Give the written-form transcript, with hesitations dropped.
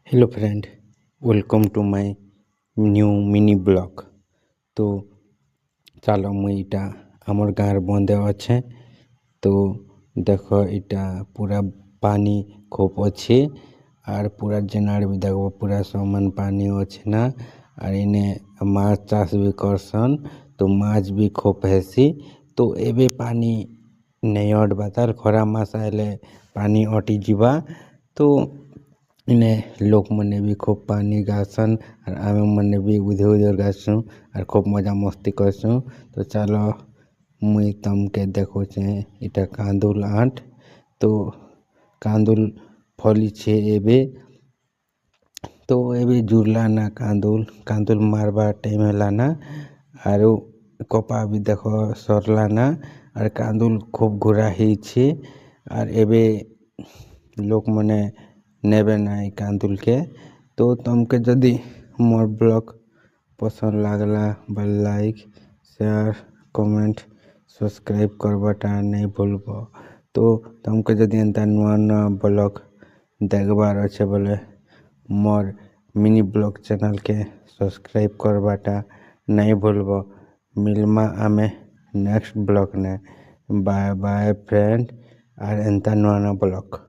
Hello friend, welcome to my new mini blog. तो चलो मुई इटा आमर गाँव बंदे अच्छे। तो देख इटा पूरा पानी खूब अच्छे और पूरा जेनार भी देख पूरा समान पानी अच्छे ना। और इने माछ चाष भी करसन, तो माछ भी खूब हेसी। तो एबे पानी नहीं अटबातार खरा मास आइले पानी अटी जीवा। तो इने लोक मने भी खूब पानी गासन और आमे मने भी उधर उधर गासूँ और खूब मजा मस्ती करसूँ। तो चलो मुई तमके देखो छे इटा कांदुल आंट। तो कांदुल फली छे एबे। तो एबे जुड़ला ना कांदुल कांदुल मारबा टाइम होला ना। और कपा भी देखो सरला ना और कांदुल खूब घुरा ही छे। और एबे लोक मने नेबे ना कांदुल के। तो तमके जदि मोर ब्लॉग पसंद लागला बा लाइक शेयर कमेंट सब्सक्राइब करबाटा नहीं भूलबो। तो तमके जदि एंता नुआ नुआ ब्लॉग देखबार अच्छे बोले मोर मिनी ब्लॉग चैनल के सब्सक्राइब करबाटा नहीं भूलबो। मिलमा आमे नेक्स्ट ब्लॉग ने बाय बाय फ्रेंड और एंता नुआ नुआ ब्लॉग।